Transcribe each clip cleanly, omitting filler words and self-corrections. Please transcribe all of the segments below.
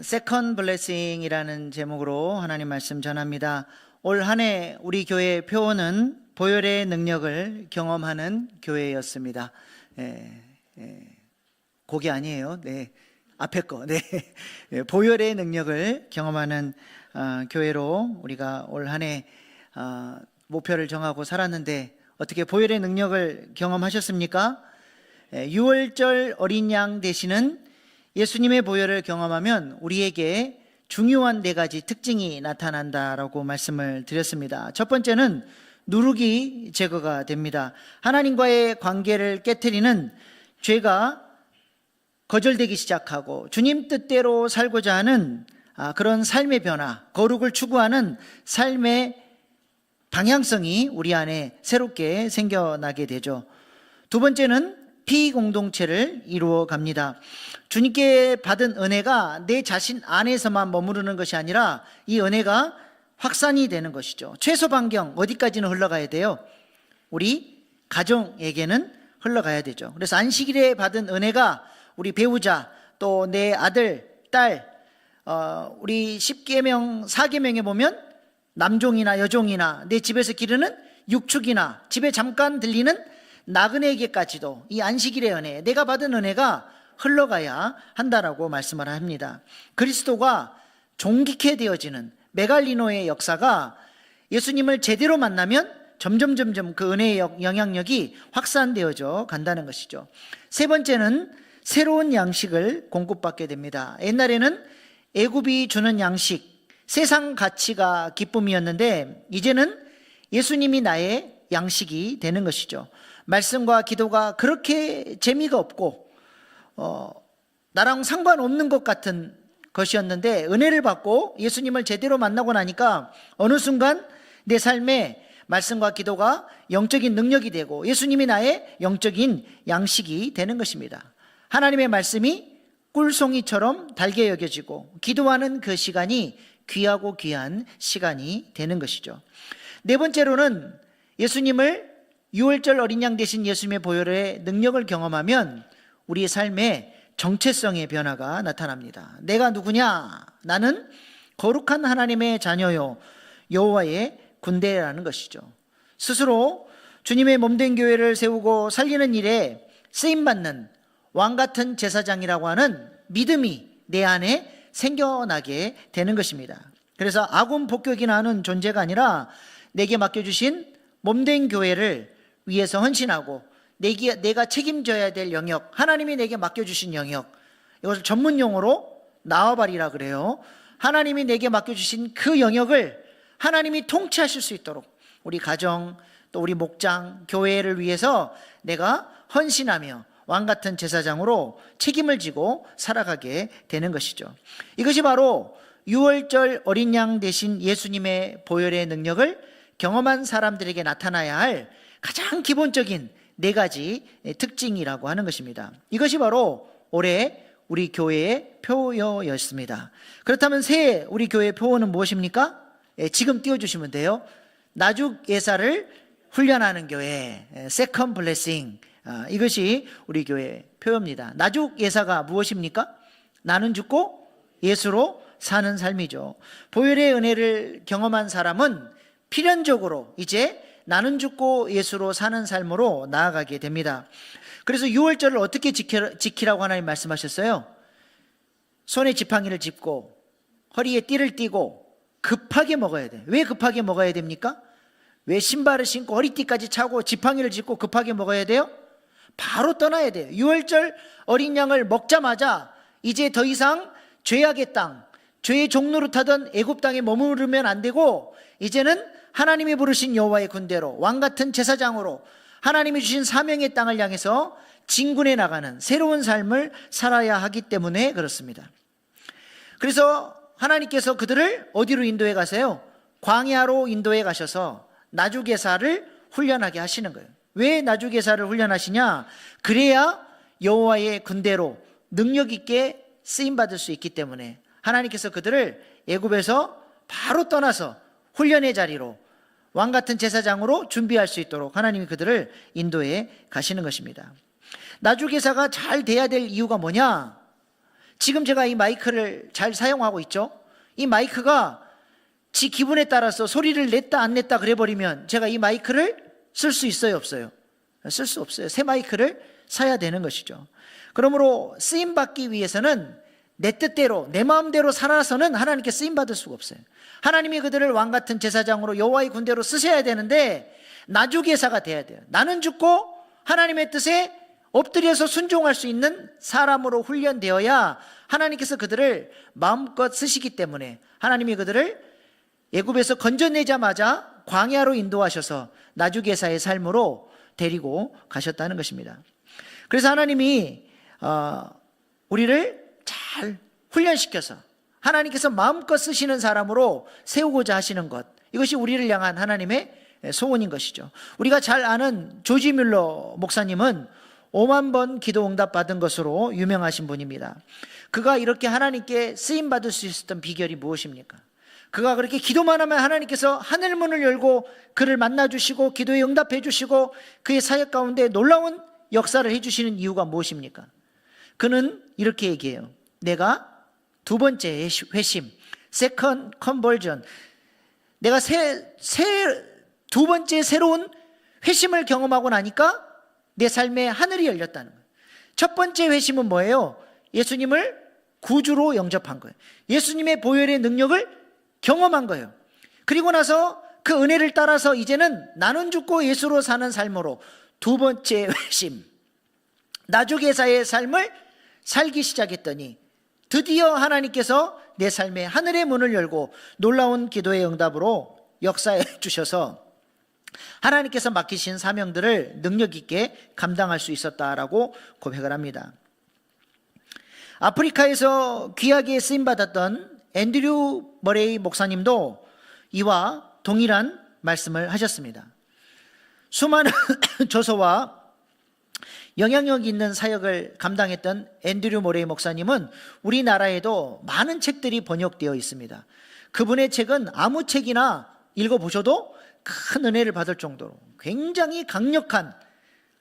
세컨드 블레싱이라는 제목으로 하나님 말씀 전합니다. 올 한 해 우리 교회 표어는 보혈의 능력을 경험하는 교회였습니다. 곡이 아니에요. 네, 앞에 거. 네, 보혈의 능력을 경험하는 교회로 우리가 올 한 해 목표를 정하고 살았는데 어떻게 보혈의 능력을 경험하셨습니까? 6월절 어린 양 되시는 예수님의 보혈을 경험하면 우리에게 중요한 4가지 특징이 나타난다라고 말씀을 드렸습니다. 첫 번째는 누룩이 제거가 됩니다. 하나님과의 관계를 깨트리는 죄가 거절되기 시작하고 주님 뜻대로 살고자 하는 그런 삶의 변화, 거룩을 추구하는 삶의 방향성이 우리 안에 새롭게 생겨나게 되죠. 두 번째는 피공동체를 이루어 갑니다. 주님께 받은 은혜가 내 자신 안에서만 머무르는 것이 아니라 이 은혜가 확산이 되는 것이죠. 최소 반경 어디까지는 흘러가야 돼요? 우리 가정에게는 흘러가야 되죠. 그래서 안식일에 받은 은혜가 우리 배우자, 또 내 아들, 딸, 우리 10계명, 4계명에 보면 남종이나 여종이나 내 집에서 기르는 육축이나 집에 잠깐 들리는 나그네에게까지도 이 안식일의 은혜, 내가 받은 은혜가 흘러가야 한다라고 말씀을 합니다. 그리스도가 종기케 되어지는 메갈리노의 역사가 예수님을 제대로 만나면 점점 그 은혜의 영향력이 확산되어져 간다는 것이죠. 세 번째는 새로운 양식을 공급받게 됩니다. 옛날에는 애굽이 주는 양식, 세상 가치가 기쁨이었는데 이제는 예수님이 나의 양식이 되는 것이죠. 말씀과 기도가 그렇게 재미가 없고 나랑 상관없는 것 같은 것이었는데 은혜를 받고 예수님을 제대로 만나고 나니까 어느 순간 내 삶에 말씀과 기도가 영적인 능력이 되고 예수님이 나의 영적인 양식이 되는 것입니다. 하나님의 말씀이 꿀송이처럼 달게 여겨지고 기도하는 그 시간이 귀하고 귀한 시간이 되는 것이죠. 네 번째로는 예수님을 6월절 어린 양 되신 예수님의 보혈의 능력을 경험하면 우리의 삶에 정체성의 변화가 나타납니다. 내가 누구냐? 나는 거룩한 하나님의 자녀요 여호와의 군대라는 것이죠. 스스로 주님의 몸된 교회를 세우고 살리는 일에 쓰임받는 왕같은 제사장이라고 하는 믿음이 내 안에 생겨나게 되는 것입니다. 그래서 아군 복격이나 하는 존재가 아니라 내게 맡겨주신 몸된 교회를 위해서 헌신하고 내가 책임져야 될 영역, 하나님이 내게 맡겨주신 영역, 이것을 전문용어로 나와바리라 그래요. 하나님이 내게 맡겨주신 그 영역을 하나님이 통치하실 수 있도록 우리 가정, 또 우리 목장, 교회를 위해서 내가 헌신하며 왕같은 제사장으로 책임을 지고 살아가게 되는 것이죠. 이것이 바로 6월절 어린 양 되신 예수님의 보혈의 능력을 경험한 사람들에게 나타나야 할 가장 기본적인 4가지 특징이라고 하는 것입니다. 이것이 바로 올해 우리 교회의 표어였습니다. 그렇다면 새해 우리 교회의 표어는 무엇입니까? 지금 띄워주시면 돼요. 나죽 예사를 훈련하는 교회, 세컨드 블레싱, 이것이 우리 교회의 표어입니다. 나죽 예사가 무엇입니까? 나는 죽고 예수로 사는 삶이죠. 보혈의 은혜를 경험한 사람은 필연적으로 이제 나는 죽고 예수로 사는 삶으로 나아가게 됩니다. 그래서 6월절을 어떻게 지키라고 하나님 말씀하셨어요? 손에 지팡이를 짚고 허리에 띠를 띠고 급하게 먹어야 돼요. 왜 급하게 먹어야 됩니까? 왜 신발을 신고 허리띠까지 차고 지팡이를 짚고 급하게 먹어야 돼요? 바로 떠나야 돼요. 6월절 어린 양을 먹자마자 이제 더 이상 죄악의 땅, 죄의 종노릇하던 애굽 땅에 머무르면 안 되고 이제는 하나님이 부르신 여호와의 군대로 왕같은 제사장으로 하나님이 주신 사명의 땅을 향해서 진군해 나가는 새로운 삶을 살아야 하기 때문에 그렇습니다. 그래서 하나님께서 그들을 어디로 인도해 가세요? 광야로 인도해 가셔서 나죽예사를 훈련하게 하시는 거예요. 왜 나죽예사를 훈련하시냐? 그래야 여호와의 군대로 능력 있게 쓰임받을 수 있기 때문에 하나님께서 그들을 애굽에서 바로 떠나서 훈련의 자리로 왕같은 제사장으로 준비할 수 있도록 하나님이 그들을 인도해 가시는 것입니다. 나죽예사가 잘 돼야 될 이유가 뭐냐? 지금 제가 이 마이크를 잘 사용하고 있죠. 이 마이크가 지 기분에 따라서 소리를 냈다 안 냈다 그래버리면 제가 이 마이크를 쓸 수 있어요, 없어요? 쓸 수 없어요. 새 마이크를 사야 되는 것이죠. 그러므로 쓰임받기 위해서는 내 뜻대로 내 마음대로 살아서는 하나님께 쓰임받을 수가 없어요. 하나님이 그들을 왕같은 제사장으로 여호와의 군대로 쓰셔야 되는데 나주개사가 돼야 돼요. 나는 죽고 하나님의 뜻에 엎드려서 순종할 수 있는 사람으로 훈련되어야 하나님께서 그들을 마음껏 쓰시기 때문에 하나님이 그들을 애굽에서 건져내자마자 광야로 인도하셔서 나주개사의 삶으로 데리고 가셨다는 것입니다. 그래서 하나님이 우리를 잘 훈련시켜서 하나님께서 마음껏 쓰시는 사람으로 세우고자 하시는 것, 이것이 우리를 향한 하나님의 소원인 것이죠. 우리가 잘 아는 조지 뮬러 목사님은 5만 번 기도 응답 받은 것으로 유명하신 분입니다. 그가 이렇게 하나님께 쓰임 받을 수 있었던 비결이 무엇입니까? 그가 그렇게 기도만 하면 하나님께서 하늘 문을 열고 그를 만나주시고 기도에 응답해 주시고 그의 사역 가운데 놀라운 역사를 해주시는 이유가 무엇입니까? 그는 이렇게 얘기해요. 내가 두 번째 회심, 세컨드 컨버전, 내가 두 번째 새로운 회심을 경험하고 나니까 내 삶에 하늘이 열렸다는 거예요. 첫 번째 회심은 뭐예요? 예수님을 구주로 영접한 거예요. 예수님의 보혈의 능력을 경험한 거예요. 그리고 나서 그 은혜를 따라서 이제는 나는 죽고 예수로 사는 삶으로 두 번째 회심, 나주개사의 삶을 살기 시작했더니 드디어 하나님께서 내 삶에 하늘의 문을 열고 놀라운 기도의 응답으로 역사해 주셔서 하나님께서 맡기신 사명들을 능력 있게 감당할 수 있었다라고 고백을 합니다. 아프리카에서 귀하게 쓰임받았던 앤드류 머레이 목사님도 이와 동일한 말씀을 하셨습니다. 수많은 저서와 영향력 있는 사역을 감당했던 앤드류 머레이 목사님은 우리나라에도 많은 책들이 번역되어 있습니다. 그분의 책은 아무 책이나 읽어보셔도 큰 은혜를 받을 정도로 굉장히 강력한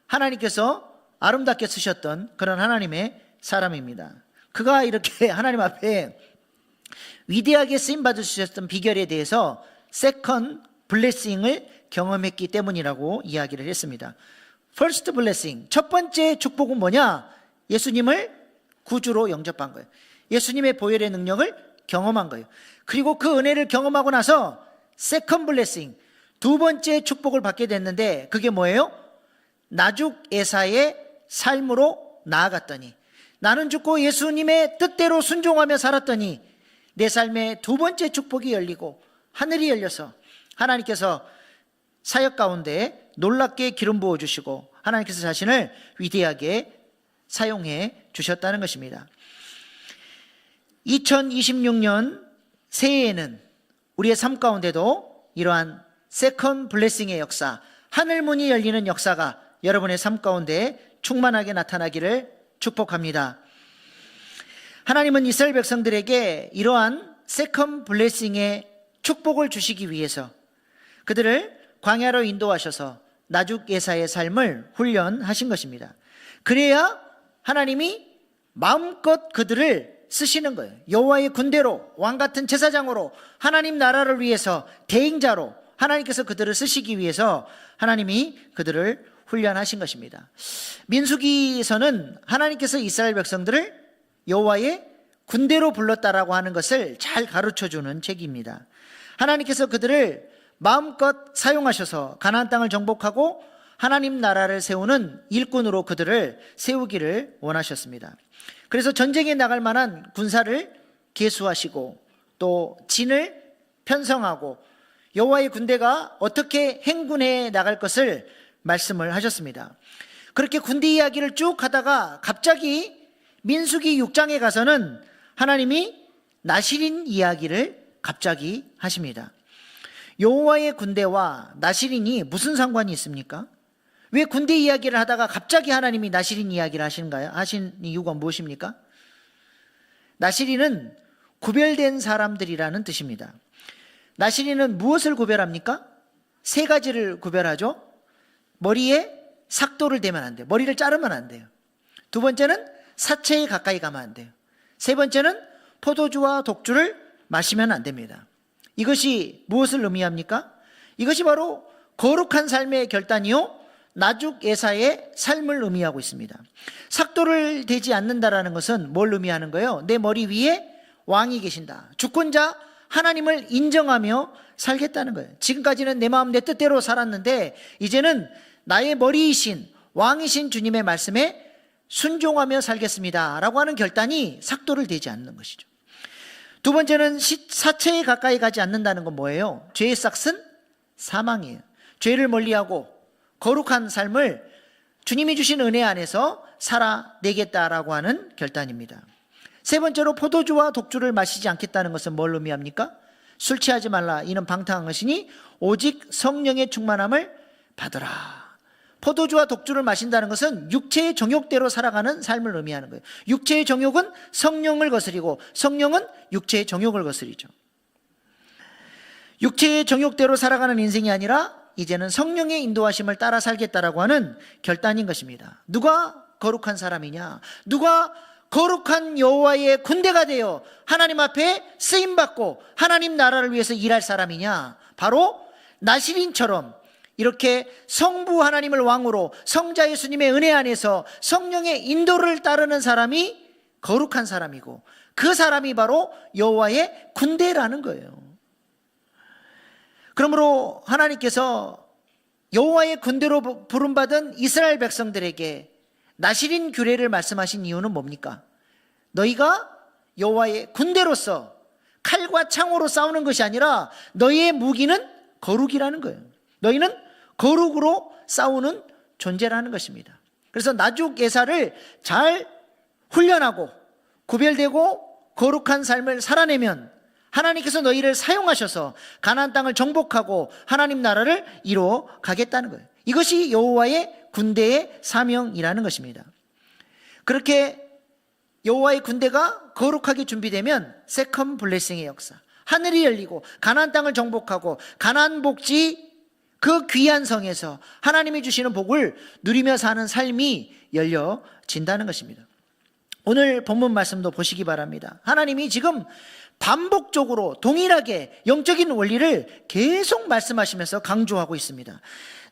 하나님께서 아름답게 쓰셨던 그런 하나님의 사람입니다. 그가 이렇게 하나님 앞에 위대하게 쓰임받을 수 있었던 비결에 대해서 세컨드 블레싱을 경험했기 때문이라고 이야기를 했습니다. 퍼스트 블레싱, 첫 번째 축복은 뭐냐? 예수님을 구주로 영접한 거예요. 예수님의 보혈의 능력을 경험한 거예요. 그리고 그 은혜를 경험하고 나서 세컨드 블레싱, 두 번째 축복을 받게 됐는데 그게 뭐예요? 나죽에사의 삶으로 나아갔더니 나는 죽고 예수님의 뜻대로 순종하며 살았더니 내 삶에 두 번째 축복이 열리고 하늘이 열려서 하나님께서 사역 가운데 놀랍게 기름 부어주시고 하나님께서 자신을 위대하게 사용해 주셨다는 것입니다. 2026년 새해에는 우리의 삶 가운데도 이러한 세컨드 블레싱의 역사, 하늘문이 열리는 역사가 여러분의 삶 가운데 충만하게 나타나기를 축복합니다. 하나님은 이스라엘 백성들에게 이러한 세컨드 블레싱의 축복을 주시기 위해서 그들을 광야로 인도하셔서 나죽예사의 삶을 훈련하신 것입니다. 그래야 하나님이 마음껏 그들을 쓰시는 거예요. 여호와의 군대로, 왕같은 제사장으로, 하나님 나라를 위해서 대행자로 하나님께서 그들을 쓰시기 위해서 하나님이 그들을 훈련하신 것입니다. 민수기에서는 하나님께서 이스라엘 백성들을 여호와의 군대로 불렀다라고 하는 것을 잘 가르쳐주는 책입니다. 하나님께서 그들을 마음껏 사용하셔서 가나안 땅을 정복하고 하나님 나라를 세우는 일꾼으로 그들을 세우기를 원하셨습니다. 그래서 전쟁에 나갈 만한 군사를 계수하시고 또 진을 편성하고 여호와의 군대가 어떻게 행군해 나갈 것을 말씀을 하셨습니다. 그렇게 군대 이야기를 쭉 하다가 갑자기 민수기 6장에 가서는 하나님이 나실인 이야기를 갑자기 하십니다. 여호와의 군대와 나실인이 무슨 상관이 있습니까? 왜 군대 이야기를 하다가 갑자기 하나님이 나실인 이야기를 하시는가요? 하신 이유가 무엇입니까? 나실인은 구별된 사람들이라는 뜻입니다. 나실인은 무엇을 구별합니까? 세 가지를 구별하죠. 머리에 삭도를 대면 안 돼요. 머리를 자르면 안 돼요. 두 번째는 사체에 가까이 가면 안 돼요. 세 번째는 포도주와 독주를 마시면 안 됩니다. 이것이 무엇을 의미합니까? 이것이 바로 거룩한 삶의 결단이요 나죽예사의 삶을 의미하고 있습니다. 삭도를 대지 않는다라는 것은 뭘 의미하는 거예요? 내 머리 위에 왕이 계신다. 주권자 하나님을 인정하며 살겠다는 거예요. 지금까지는 내 마음 내 뜻대로 살았는데 이제는 나의 머리이신 왕이신 주님의 말씀에 순종하며 살겠습니다 라고 하는 결단이 삭도를 대지 않는 것이죠. 두 번째는 사체에 가까이 가지 않는다는 건 뭐예요? 죄의 삭은 사망이에요. 죄를 멀리하고 거룩한 삶을 주님이 주신 은혜 안에서 살아내겠다라고 하는 결단입니다. 세 번째로 포도주와 독주를 마시지 않겠다는 것은 뭘 의미합니까? 술 취하지 말라 이는 방탕한 것이니 오직 성령의 충만함을 받으라. 포도주와 독주를 마신다는 것은 육체의 정욕대로 살아가는 삶을 의미하는 거예요. 육체의 정욕은 성령을 거스리고 성령은 육체의 정욕을 거스리죠. 육체의 정욕대로 살아가는 인생이 아니라 이제는 성령의 인도하심을 따라 살겠다라고 하는 결단인 것입니다. 누가 거룩한 사람이냐? 누가 거룩한 여호와의 군대가 되어 하나님 앞에 쓰임받고 하나님 나라를 위해서 일할 사람이냐? 바로 나실인처럼 이렇게 성부 하나님을 왕으로 성자 예수님의 은혜 안에서 성령의 인도를 따르는 사람이 거룩한 사람이고 그 사람이 바로 여호와의 군대라는 거예요. 그러므로 하나님께서 여호와의 군대로 부름받은 이스라엘 백성들에게 나실인 규례를 말씀하신 이유는 뭡니까? 너희가 여호와의 군대로서 칼과 창으로 싸우는 것이 아니라 너희의 무기는 거룩이라는 거예요. 너희는 거룩으로 싸우는 존재라는 것입니다. 그래서 나죽예사를 잘 훈련하고 구별되고 거룩한 삶을 살아내면 하나님께서 너희를 사용하셔서 가나안 땅을 정복하고 하나님 나라를 이루어 가겠다는 거예요. 이것이 여호와의 군대의 사명이라는 것입니다. 그렇게 여호와의 군대가 거룩하게 준비되면 세컨 블레싱의 역사, 하늘이 열리고 가나안 땅을 정복하고 가나안 복지 그 귀한 성에서 하나님이 주시는 복을 누리며 사는 삶이 열려진다는 것입니다. 오늘 본문 말씀도 보시기 바랍니다. 하나님이 지금 반복적으로 동일하게 영적인 원리를 계속 말씀하시면서 강조하고 있습니다.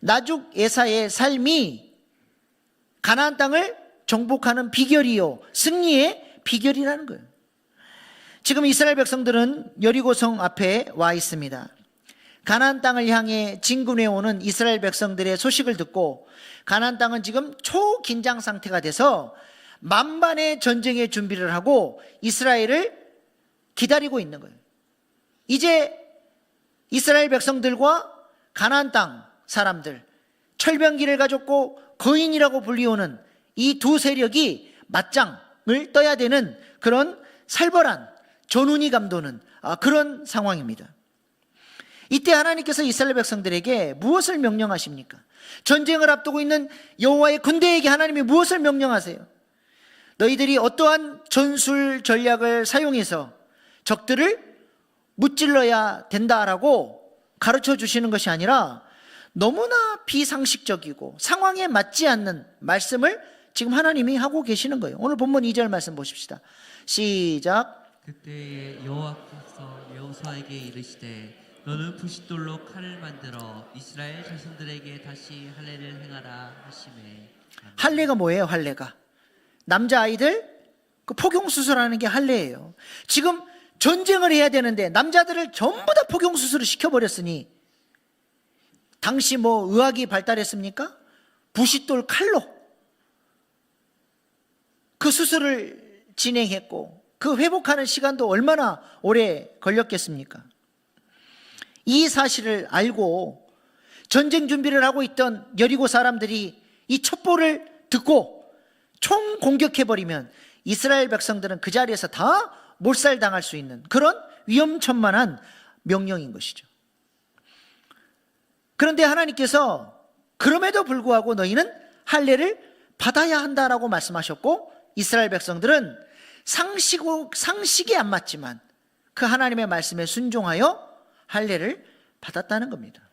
나죽예사의 삶이 가나안 땅을 정복하는 비결이요 승리의 비결이라는 거예요. 지금 이스라엘 백성들은 여리고성 앞에 와 있습니다. 가나안 땅을 향해 진군해 오는 이스라엘 백성들의 소식을 듣고 가나안 땅은 지금 초긴장 상태가 돼서 만반의 전쟁의 준비를 하고 이스라엘을 기다리고 있는 거예요. 이제 이스라엘 백성들과 가나안 땅 사람들, 철병기를 가졌고 거인이라고 불리우는 이 두 세력이 맞짱을 떠야 되는 그런 살벌한 전운이 감도는 그런 상황입니다. 이때 하나님께서 이스라엘 백성들에게 무엇을 명령하십니까? 전쟁을 앞두고 있는 여호와의 군대에게 하나님이 무엇을 명령하세요? 너희들이 어떠한 전술 전략을 사용해서 적들을 무찔러야 된다라고 가르쳐 주시는 것이 아니라 너무나 비상식적이고 상황에 맞지 않는 말씀을 지금 하나님이 하고 계시는 거예요. 오늘 본문 2절 말씀 보십시다. 시작. 그때에 여호와께서 여호수아에게 이르시되 너는 부싯돌로 칼을 만들어 이스라엘 자손들에게 다시 할례를 행하라 하시매. 할례가 뭐예요? 할례가 남자아이들 그 포경수술하는 게 할례예요. 지금 전쟁을 해야 되는데 남자들을 전부 다 포경수술을 시켜버렸으니 당시 뭐 의학이 발달했습니까? 부싯돌 칼로 그 수술을 진행했고 그 회복하는 시간도 얼마나 오래 걸렸겠습니까? 이 사실을 알고 전쟁 준비를 하고 있던 여리고 사람들이 이 첩보를 듣고 총 공격해버리면 이스라엘 백성들은 그 자리에서 다 몰살당할 수 있는 그런 위험천만한 명령인 것이죠. 그런데 하나님께서 그럼에도 불구하고 너희는 할례를 받아야 한다라고 말씀하셨고 이스라엘 백성들은 상식에 안 맞지만 그 하나님의 말씀에 순종하여 할례를 받았다는 겁니다.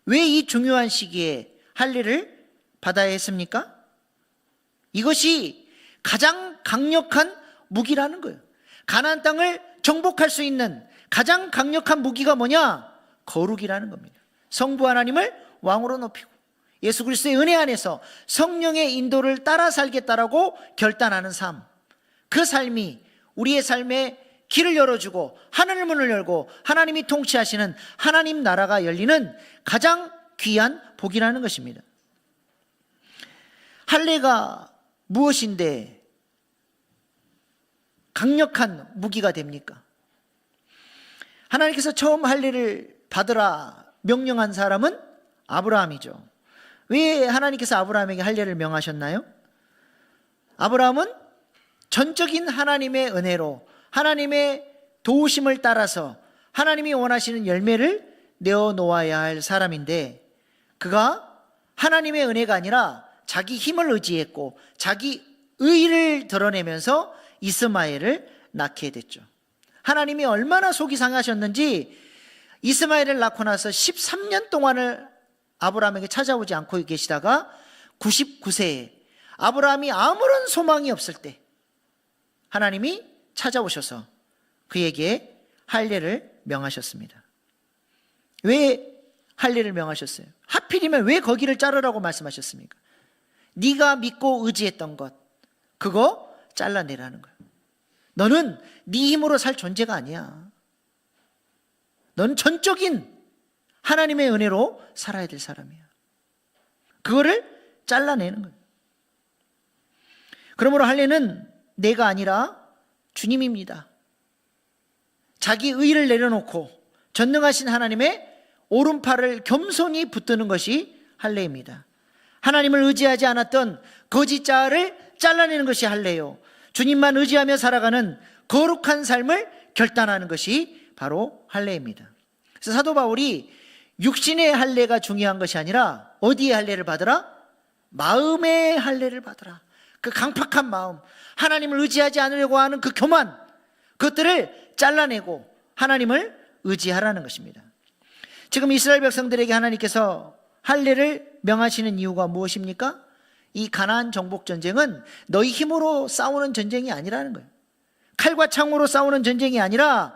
왜 이 중요한 시기에 할례를 받아야 했습니까? 이것이 가장 강력한 무기라는 거예요. 가나안 땅을 정복할 수 있는 가장 강력한 무기가 뭐냐? 거룩이라는 겁니다. 성부 하나님을 왕으로 높이고 예수 그리스도의 은혜 안에서 성령의 인도를 따라 살겠다라고 결단하는 삶, 그 삶이 우리의 삶에 길을 열어주고 하늘 문을 열고 하나님이 통치하시는 하나님 나라가 열리는 가장 귀한 복이라는 것입니다. 할례가 무엇인데 강력한 무기가 됩니까? 하나님께서 처음 할례를 받으라 명령한 사람은 아브라함이죠. 왜 하나님께서 아브라함에게 할례를 명하셨나요? 아브라함은 전적인 하나님의 은혜로 하나님의 도우심을 따라서 하나님이 원하시는 열매를 내어놓아야 할 사람인데, 그가 하나님의 은혜가 아니라 자기 힘을 의지했고 자기 의를 드러내면서 이스마엘을 낳게 됐죠. 하나님이 얼마나 속이 상하셨는지 이스마엘을 낳고 나서 13년 동안을 아브라함에게 찾아오지 않고 계시다가 99세에 아브라함이 아무런 소망이 없을 때 하나님이 찾아오셔서 그에게 할례를 명하셨습니다. 왜 할례를 명하셨어요? 하필이면 왜 거기를 자르라고 말씀하셨습니까? 네가 믿고 의지했던 것, 그거 잘라내라는 거예요. 너는 네 힘으로 살 존재가 아니야. 너는 전적인 하나님의 은혜로 살아야 될 사람이야. 그거를 잘라내는 거예요. 그러므로 할례는 내가 아니라 주님입니다. 자기 의를 내려놓고 전능하신 하나님의 오른팔을 겸손히 붙드는 것이 할례입니다. 하나님을 의지하지 않았던 거짓 자아를 잘라내는 것이 할례요, 주님만 의지하며 살아가는 거룩한 삶을 결단하는 것이 바로 할례입니다. 그래서 사도 바울이 육신의 할례가 중요한 것이 아니라 어디의 할례를 받으라? 마음의 할례를 받으라. 그 강팍한 마음, 하나님을 의지하지 않으려고 하는 그 교만, 그것들을 잘라내고 하나님을 의지하라는 것입니다. 지금 이스라엘 백성들에게 하나님께서 할례를 명하시는 이유가 무엇입니까? 이 가나안 정복 전쟁은 너희 힘으로 싸우는 전쟁이 아니라는 거예요. 칼과 창으로 싸우는 전쟁이 아니라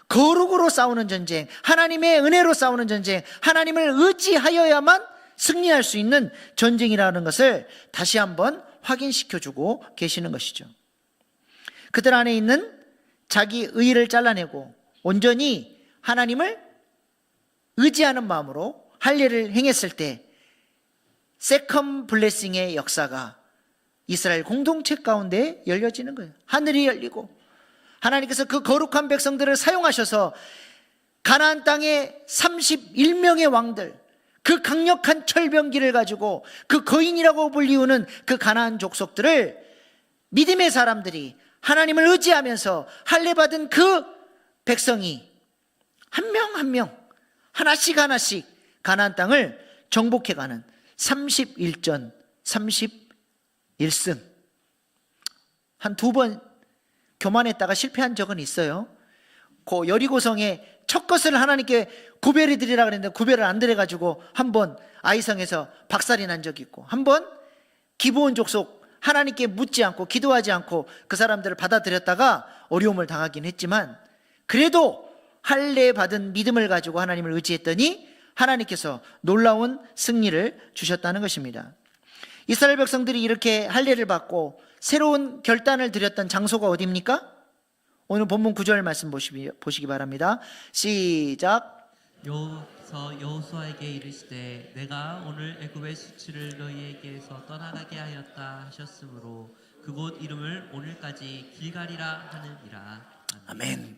거룩으로 싸우는 전쟁, 하나님의 은혜로 싸우는 전쟁, 하나님을 의지하여야만 승리할 수 있는 전쟁이라는 것을 다시 한번 확인시켜주고 계시는 것이죠. 그들 안에 있는 자기 의를 잘라내고 온전히 하나님을 의지하는 마음으로 할례를 행했을 때 세컨 블레싱의 역사가 이스라엘 공동체 가운데 열려지는 거예요. 하늘이 열리고 하나님께서 그 거룩한 백성들을 사용하셔서 가나안 땅의 31명의 왕들, 그 강력한 철병기를 가지고 그 거인이라고 불리우는 그 가나안 족속들을 믿음의 사람들이 하나님을 의지하면서 할례 받은 그 백성이 한 명 한 명 하나씩 하나씩 가나안 땅을 정복해가는 31전 31승, 한 2번 교만했다가 실패한 적은 있어요. 그 여리고성에 첫 것을 하나님께 구별해 드리라 그랬는데 구별을 안 드려가지고 한번 아이성에서 박살이 난 적이 있고, 한번 기브온 족속 하나님께 묻지 않고 기도하지 않고 그 사람들을 받아들였다가 어려움을 당하긴 했지만, 그래도 할례 받은 믿음을 가지고 하나님을 의지했더니 하나님께서 놀라운 승리를 주셨다는 것입니다. 이스라엘 백성들이 이렇게 할례를 받고 새로운 결단을 드렸던 장소가 어디입니까? 오늘 본문 9절 말씀 보시기 바랍니다. 시작. 여호와께서 여호수아에게 이르시되 내가 오늘 애굽의 수치를 너희에게서 떠나가게 하였다 하셨으므로 그곳 이름을 오늘까지 길갈이라 하느니라. 아멘.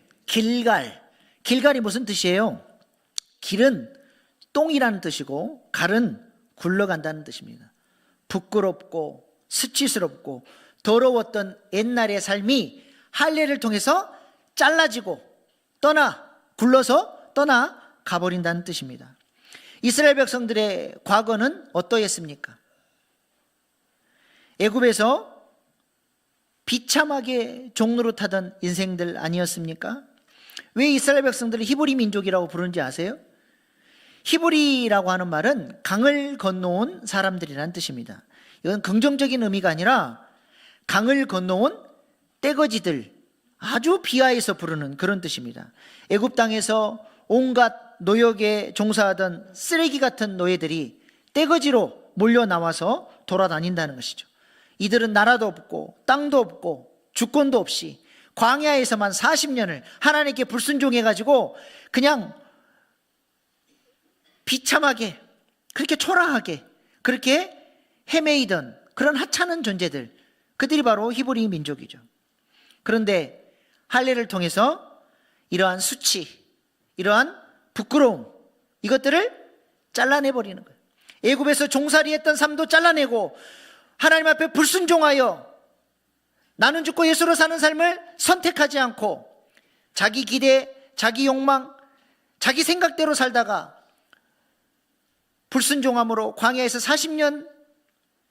길갈이 무슨 뜻이에요? 길은 똥이라는 뜻이고 갈은 굴러간다는 뜻입니다. 부끄럽고 수치스럽고 더러웠던 옛날의 삶이 할례를 통해서 잘라지고 굴러서 떠나 가버린다는 뜻입니다. 이스라엘 백성들의 과거는 어떠했습니까? 애굽에서 비참하게 종노릇하던 인생들 아니었습니까? 왜 이스라엘 백성들을 히브리 민족이라고 부르는지 아세요? 히브리라고 하는 말은 강을 건너온 사람들이라는 뜻입니다. 이건 긍정적인 의미가 아니라 강을 건너온 떼거지들, 아주 비하해서 부르는 그런 뜻입니다. 애굽 땅에서 온갖 노역에 종사하던 쓰레기 같은 노예들이 떼거지로 몰려 나와서 돌아다닌다는 것이죠. 이들은 나라도 없고 땅도 없고 주권도 없이 광야에서만 40년을 하나님께 불순종해가지고 그냥 비참하게, 그렇게 초라하게 그렇게 헤매이던 그런 하찮은 존재들, 그들이 바로 히브리 민족이죠. 그런데 할례를 통해서 이러한 수치, 이러한 부끄러움, 이것들을 잘라내버리는 거예요. 애굽에서 종살이했던 삶도 잘라내고 하나님 앞에 불순종하여 나는 죽고 예수로 사는 삶을 선택하지 않고 자기 기대, 자기 욕망, 자기 생각대로 살다가 불순종함으로 광야에서 40년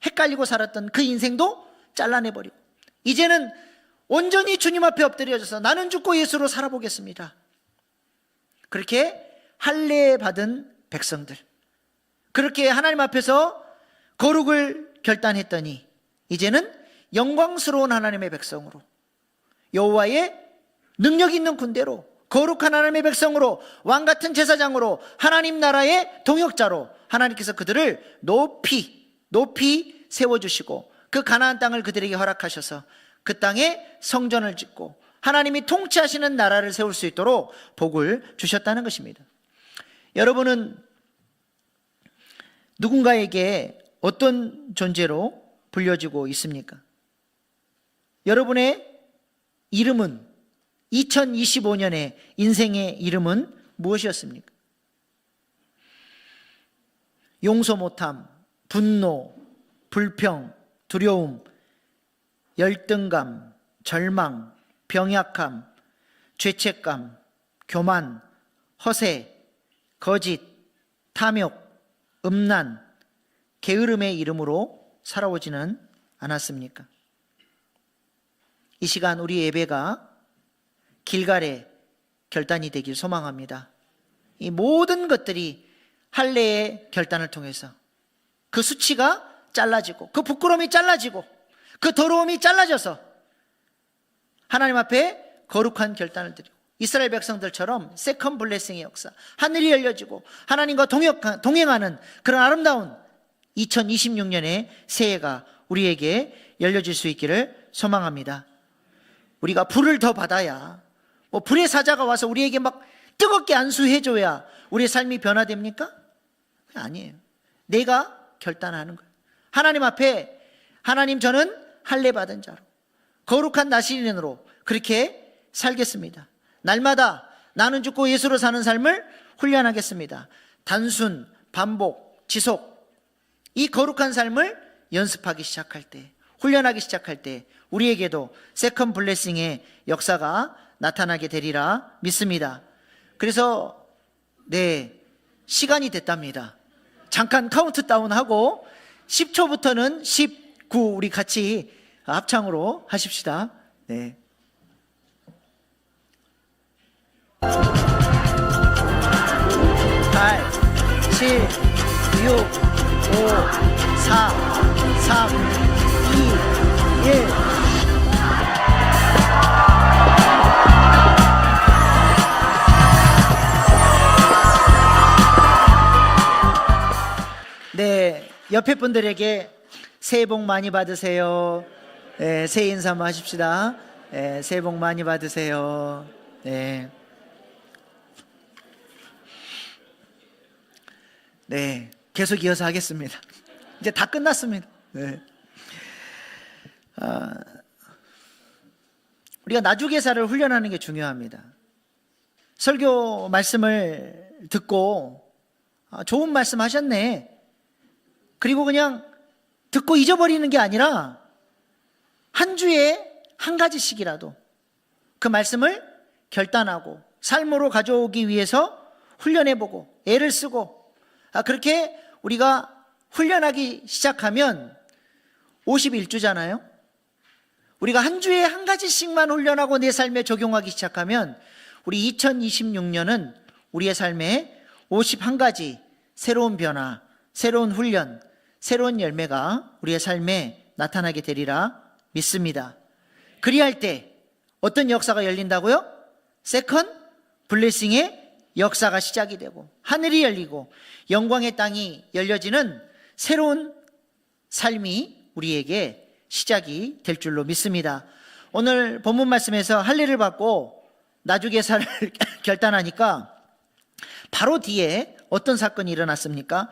헷갈리고 살았던 그 인생도 잘라내버리고 이제는 온전히 주님 앞에 엎드려져서 나는 죽고 예수로 살아보겠습니다. 그렇게 할례 받은 백성들, 그렇게 하나님 앞에서 거룩을 결단했더니 이제는 영광스러운 하나님의 백성으로, 여호와의 능력 있는 군대로, 거룩한 하나님의 백성으로, 왕같은 제사장으로, 하나님 나라의 동역자로 하나님께서 그들을 높이 세워주시고 그 가나안 땅을 그들에게 허락하셔서 그 땅에 성전을 짓고 하나님이 통치하시는 나라를 세울 수 있도록 복을 주셨다는 것입니다. 여러분은 누군가에게 어떤 존재로 불려지고 있습니까? 여러분의 이름은, 2025년의 인생의 이름은 무엇이었습니까? 용서 못함, 분노, 불평, 두려움, 열등감, 절망, 병약함, 죄책감, 교만, 허세, 거짓, 탐욕, 음란, 게으름의 이름으로 살아오지는 않았습니까? 이 시간 우리 예배가 길갈의 결단이 되길 소망합니다. 이 모든 것들이 할례의 결단을 통해서 그 수치가 잘라지고 그 부끄러움이 잘라지고 그 더러움이 잘라져서 하나님 앞에 거룩한 결단을 드리고 이스라엘 백성들처럼 세컨 블레싱의 역사, 하늘이 열려지고 하나님과 동행하는 그런 아름다운 2026년의 새해가 우리에게 열려질 수 있기를 소망합니다. 우리가 불을 더 받아야, 불의 사자가 와서 우리에게 막 뜨겁게 안수해줘야 우리의 삶이 변화됩니까? 아니에요. 내가 결단하는 거예요. 하나님 앞에, 하나님 저는 할례 받은 자로 거룩한 나시린으로 그렇게 살겠습니다. 날마다 나는 죽고 예수로 사는 삶을 훈련하겠습니다. 단순, 반복, 지속, 이 거룩한 삶을 연습하기 시작할 때, 훈련하기 시작할 때 우리에게도 세컨 블레싱의 역사가 나타나게 되리라 믿습니다. 그래서 시간이 됐답니다. 잠깐 카운트다운하고 10초부터는 19 우리 같이 합창으로 하십시다. 8, 7, 6, 5, 4, 3, 2, 1. 옆에 분들에게 새해 복 많이 받으세요. 새해 인사 한번 하십시다. 새해 복 많이 받으세요. 계속 이어서 하겠습니다. 이제 다 끝났습니다. 우리가 나주개사를 훈련하는 게 중요합니다. 설교 말씀을 듣고 좋은 말씀 하셨네, 그리고 그냥 듣고 잊어버리는 게 아니라 한 주에 한 가지씩이라도 그 말씀을 결단하고 삶으로 가져오기 위해서 훈련해보고 애를 쓰고, 그렇게 우리가 훈련하기 시작하면 51주잖아요. 우리가 한 주에 한 가지씩만 훈련하고 내 삶에 적용하기 시작하면 우리 2026년은 우리의 삶에 51가지 새로운 변화, 새로운 훈련, 새로운 열매가 우리의 삶에 나타나게 되리라 믿습니다. 그리할 때 어떤 역사가 열린다고요? 세컨 블레싱의 역사가 시작이 되고 하늘이 열리고 영광의 땅이 열려지는 새로운 삶이 우리에게 시작이 될 줄로 믿습니다. 오늘 본문 말씀에서 할례를 받고 나주개사를 결단하니까 바로 뒤에 어떤 사건이 일어났습니까?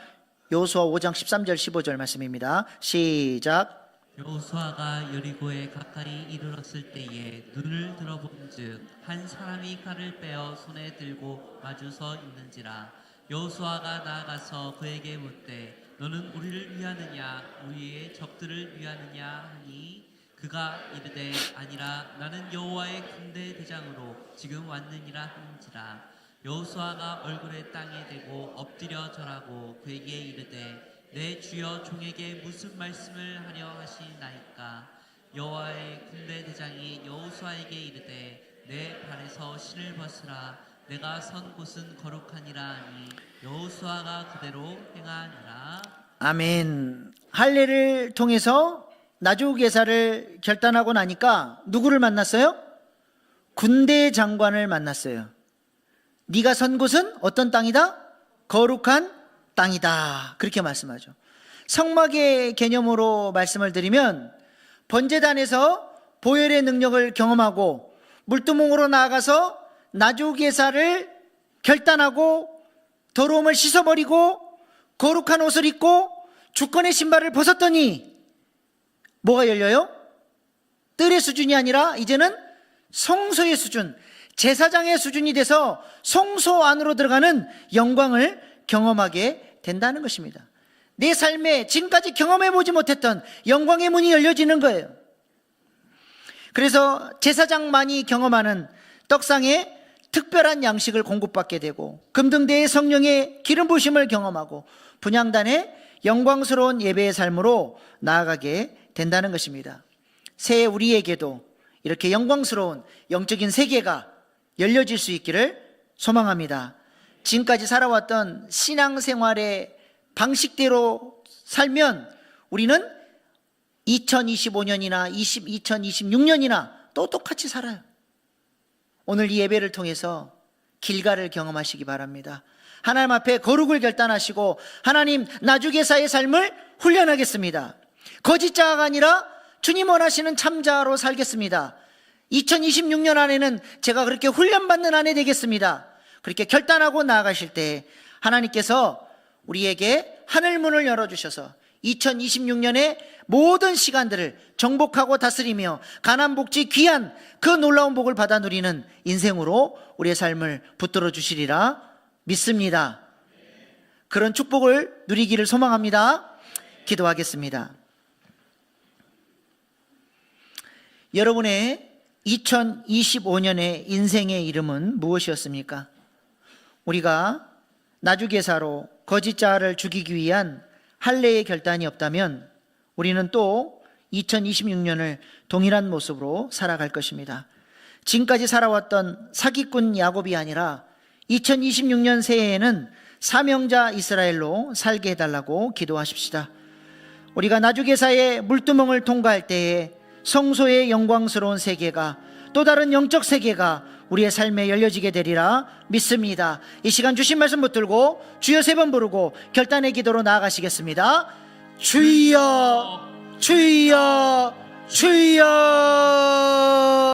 여호수아 5장 13절 15절 말씀입니다. 시작. 여호수아가 여리고에 가까이 이르렀을 때에 눈을 들어본즉 한 사람이 칼을 빼어 손에 들고 마주서 있는지라. 여호수아가 나아가서 그에게 묻되 너는 우리를 위하느냐 우리의 적들을 위하느냐 하니 그가 이르되 아니라 나는 여호와의 군대 대장으로 지금 왔느니라 하는지라. 여호수아가 얼굴에 땅에 대고 엎드려 절하고 그에게 이르되 내 주여 종에게 무슨 말씀을 하려 하시나이까. 여호와의 군대 대장이 여호수아에게 이르되 내 발에서 신을 벗으라. 내가 선 곳은 거룩하니라 하니 여호수아가 그대로 행하니라. 아멘. 할례를 통해서 나주개사를 결단하고 나니까 누구를 만났어요? 군대 장관을 만났어요. 네가 선 곳은 어떤 땅이다? 거룩한 땅이다. 그렇게 말씀하죠. 성막의 개념으로 말씀을 드리면 번제단에서 보혈의 능력을 경험하고 물두멍으로 나아가서 나주개사를 결단하고 더러움을 씻어버리고 거룩한 옷을 입고 주권의 신발을 벗었더니 뭐가 열려요? 뜰의 수준이 아니라 이제는 성소의 수준, 제사장의 수준이 돼서 성소 안으로 들어가는 영광을 경험하게 된다는 것입니다. 내 삶에 지금까지 경험해보지 못했던 영광의 문이 열려지는 거예요. 그래서 제사장만이 경험하는 떡상에 특별한 양식을 공급받게 되고 금등대의 성령의 기름 부으심을 경험하고 분향단의 영광스러운 예배의 삶으로 나아가게 된다는 것입니다. 새해 우리에게도 이렇게 영광스러운 영적인 세계가 열려질 수 있기를 소망합니다. 지금까지 살아왔던 신앙생활의 방식대로 살면 우리는 2025년이나 2026년이나 또 똑같이 살아요. 오늘 이 예배를 통해서 길가를 경험하시기 바랍니다. 하나님 앞에 거룩을 결단하시고 하나님 나주개사의 삶을 훈련하겠습니다. 거짓자가 아니라 주님 원하시는 참자로 살겠습니다. 2026년 안에는 제가 그렇게 훈련받는 한 해 되겠습니다. 그렇게 결단하고 나아가실 때 하나님께서 우리에게 하늘문을 열어주셔서 2026년의 모든 시간들을 정복하고 다스리며 가난복지 귀한 그 놀라운 복을 받아 누리는 인생으로 우리의 삶을 붙들어 주시리라 믿습니다. 그런 축복을 누리기를 소망합니다. 기도하겠습니다. 여러분의 2025년의 인생의 이름은 무엇이었습니까? 우리가 나주개사로 거짓자를 죽이기 위한 할례의 결단이 없다면 우리는 또 2026년을 동일한 모습으로 살아갈 것입니다. 지금까지 살아왔던 사기꾼 야곱이 아니라 2026년 새해에는 사명자 이스라엘로 살게 해달라고 기도하십시다. 우리가 나주개사의 물두멍을 통과할 때에 성소의 영광스러운 세계가 또 다른 영적 세계가 우리의 삶에 열려지게 되리라 믿습니다. 이 시간 주신 말씀 붙들고 주여 3번 부르고 결단의 기도로 나아가시겠습니다. 주여 주여 주여.